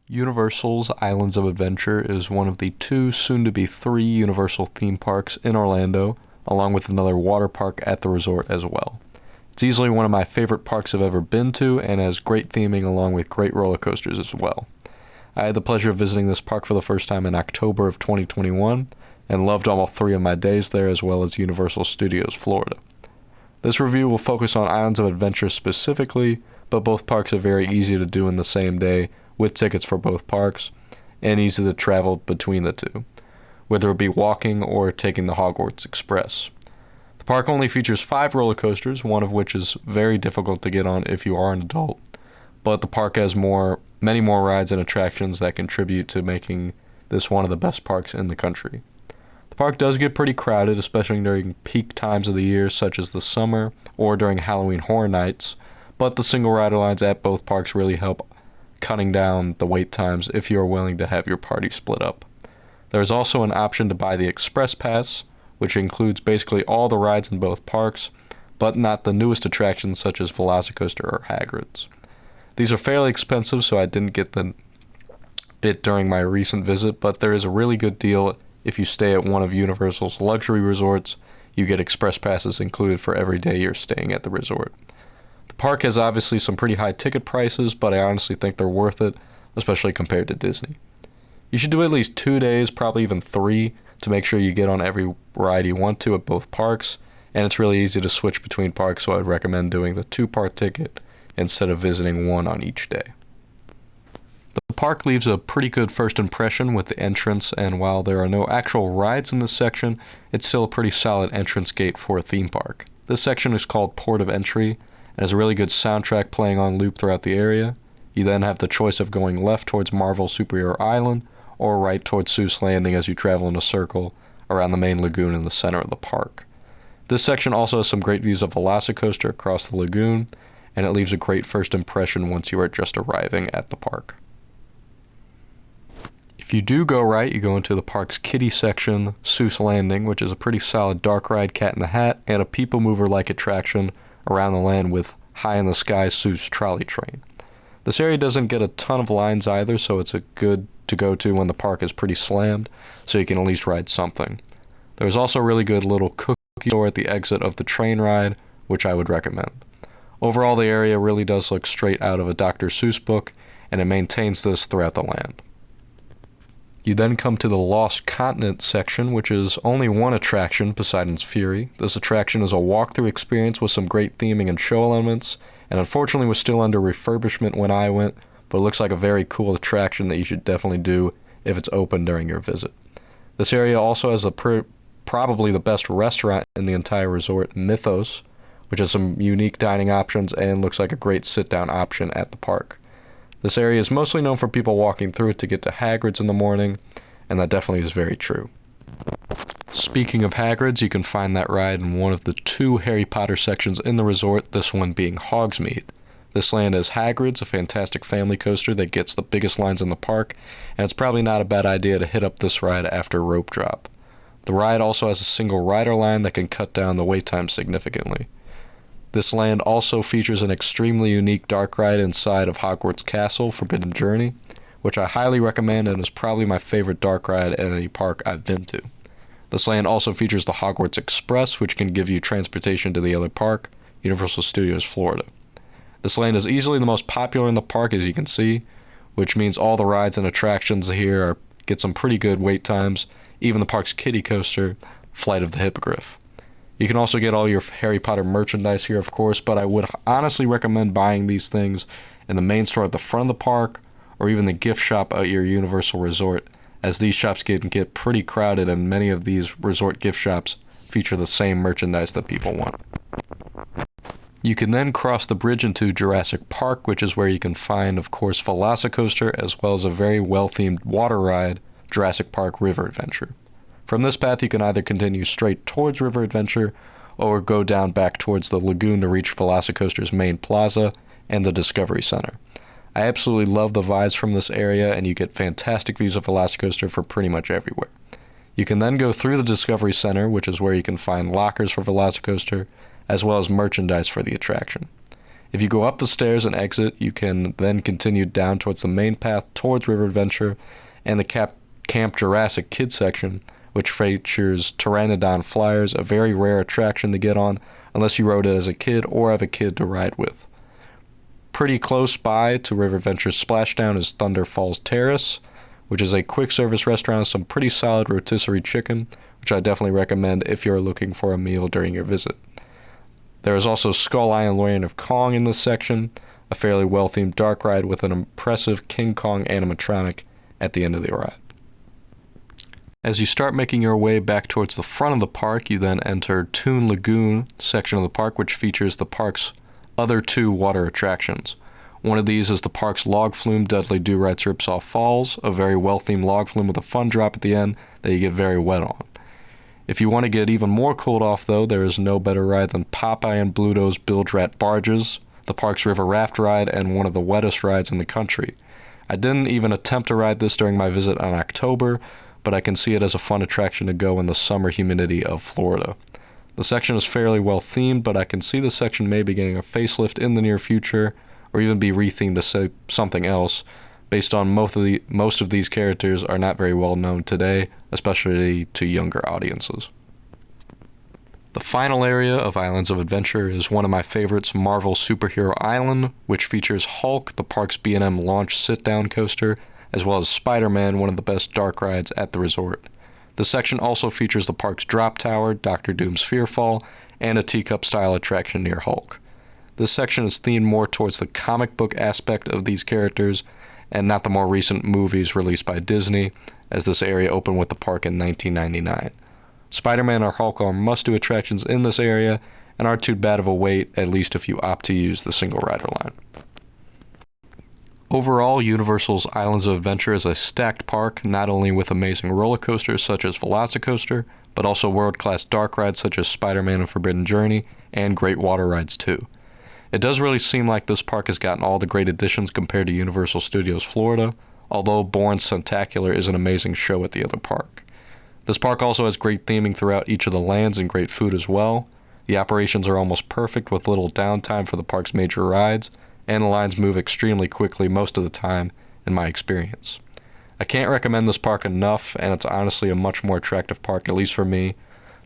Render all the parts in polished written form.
Universal's Islands of Adventure is one of the two, soon to be three, Universal theme parks in Orlando, along with another water park at the resort as well. It's easily one of my favorite parks I've ever been to and has great theming along with great roller coasters as well. I had the pleasure of visiting this park for the first time in October of 2021 and loved all three of my days there as well as Universal Studios Florida. This review will focus on Islands of Adventure specifically, but both parks are very easy to do in the same day with tickets for both parks and easy to travel between the two, whether it be walking or taking the Hogwarts Express. The park only features 5 roller coasters, one of which is very difficult to get on if you are an adult, but the park has many more rides and attractions that contribute to making this one of the best parks in the country. The park does get pretty crowded, especially during peak times of the year such as the summer or during Halloween Horror Nights, but the single rider lines at both parks really help cutting down the wait times if you are willing to have your party split up. There is also an option to buy the Express Pass, which includes basically all the rides in both parks, but not the newest attractions such as Velocicoaster or Hagrid's. These are fairly expensive, so I didn't get it during my recent visit, but there is a really good deal if you stay at one of Universal's luxury resorts. You get Express Passes included for every day you're staying at the resort. The park has obviously some pretty high ticket prices, but I honestly think they're worth it, especially compared to Disney. You should do at least 2 days, probably even 3, to make sure you get on every ride you want to at both parks, and it's really easy to switch between parks, so I'd recommend doing the 2-part ticket instead of visiting one on each day. The park leaves a pretty good first impression with the entrance, and while there are no actual rides in this section, it's still a pretty solid entrance gate for a theme park. This section is called Port of Entry, and has a really good soundtrack playing on loop throughout the area. You then have the choice of going left towards Marvel Superhero Island, or right towards Seuss Landing as you travel in a circle around the main lagoon in the center of the park. This section also has some great views of Velocicoaster across the lagoon, and it leaves a great first impression once you are just arriving at the park. If you do go right, you go into the park's kiddie section, Seuss Landing, which is a pretty solid dark ride Cat in the Hat, and a people mover-like attraction around the land with High in the Sky Seuss trolley train. This area doesn't get a ton of lines either, so it's a good to go to when the park is pretty slammed, so you can at least ride something. There's also a really good little cookie store at the exit of the train ride, which I would recommend. Overall, the area really does look straight out of a Dr. Seuss book, and it maintains this throughout the land. You then come to the Lost Continent section, which is only one attraction, Poseidon's Fury. This attraction is a walkthrough experience with some great theming and show elements, and unfortunately was still under refurbishment when I went, but it looks like a very cool attraction that you should definitely do if it's open during your visit. This area also has probably the best restaurant in the entire resort, Mythos, which has some unique dining options and looks like a great sit-down option at the park. This area is mostly known for people walking through it to get to Hagrid's in the morning, and that definitely is very true. Speaking of Hagrid's, you can find that ride in one of the 2 Harry Potter sections in the resort, this one being Hogsmeade. This land is Hagrid's, a fantastic family coaster that gets the biggest lines in the park, and it's probably not a bad idea to hit up this ride after rope drop. The ride also has a single rider line that can cut down the wait time significantly. This land also features an extremely unique dark ride inside of Hogwarts Castle, Forbidden Journey, which I highly recommend and is probably my favorite dark ride at any park I've been to. This land also features the Hogwarts Express, which can give you transportation to the other park, Universal Studios Florida. This land is easily the most popular in the park, as you can see, which means all the rides and attractions here get some pretty good wait times, even the park's kiddie coaster, Flight of the Hippogriff. You can also get all your Harry Potter merchandise here, of course, but I would honestly recommend buying these things in the main store at the front of the park, or even the gift shop at your Universal Resort, as these shops can get pretty crowded and many of these resort gift shops feature the same merchandise that people want. You can then cross the bridge into Jurassic Park, which is where you can find, of course, Velocicoaster, as well as a very well-themed water ride, Jurassic Park River Adventure. From this path, you can either continue straight towards River Adventure, or go down back towards the lagoon to reach Velocicoaster's main plaza and the Discovery Center. I absolutely love the vibes from this area, and you get fantastic views of Velocicoaster from pretty much everywhere. You can then go through the Discovery Center, which is where you can find lockers for Velocicoaster, as well as merchandise for the attraction. If you go up the stairs and exit, you can then continue down towards the main path towards River Adventure and the Camp Jurassic Kids section, which features Pteranodon flyers, a very rare attraction to get on unless you rode it as a kid or have a kid to ride with. Pretty close by to River Adventure's splashdown is Thunder Falls Terrace, which is a quick service restaurant with some pretty solid rotisserie chicken, which I definitely recommend if you're looking for a meal during your visit. There is also Skull Island Land of Kong in this section, a fairly well-themed dark ride with an impressive King Kong animatronic at the end of the ride. As you start making your way back towards the front of the park, you then enter Toon Lagoon section of the park, which features the park's other two water attractions. One of these is the park's log flume Dudley Do-Right's Ripsaw Falls, a very well-themed log flume with a fun drop at the end that you get very wet on. If you want to get even more cooled off, though, there is no better ride than Popeye and Bluto's Bilge Rat Barges, the park's river raft ride, and one of the wettest rides in the country. I didn't even attempt to ride this during my visit in October, but I can see it as a fun attraction to go in the summer humidity of Florida. The section is fairly well themed, but I can see the section maybe getting a facelift in the near future, or even be rethemed to say something else, based on most of these characters are not very well known today, especially to younger audiences. The final area of Islands of Adventure is one of my favorites, Marvel Superhero Island, which features Hulk, the park's B&M launch sit-down coaster, as well as Spider-Man, one of the best dark rides at the resort. The section also features the park's drop tower, Doctor Doom's Fearfall, and a teacup-style attraction near Hulk. This section is themed more towards the comic book aspect of these characters, and not the more recent movies released by Disney, as this area opened with the park in 1999. Spider-Man or Hulk are must-do attractions in this area, and aren't too bad of a wait, at least if you opt to use the single rider line. Overall, Universal's Islands of Adventure is a stacked park, not only with amazing roller coasters such as Velocicoaster, but also world-class dark rides such as Spider-Man and Forbidden Journey, and great water rides too. It does really seem like this park has gotten all the great additions compared to Universal Studios Florida, although Bourne's Centacular is an amazing show at the other park. This park also has great theming throughout each of the lands and great food as well. The operations are almost perfect with little downtime for the park's major rides, and the lines move extremely quickly most of the time, in my experience. I can't recommend this park enough, and it's honestly a much more attractive park, at least for me,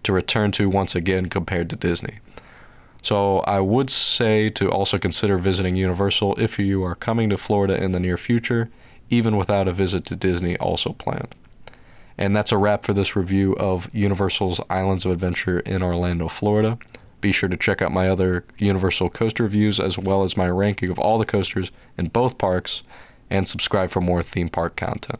to return to once again compared to Disney. So I would say to also consider visiting Universal if you are coming to Florida in the near future, even without a visit to Disney also planned. And that's a wrap for this review of Universal's Islands of Adventure in Orlando, Florida. Be sure to check out my other Universal coaster reviews as well as my ranking of all the coasters in both parks, and subscribe for more theme park content.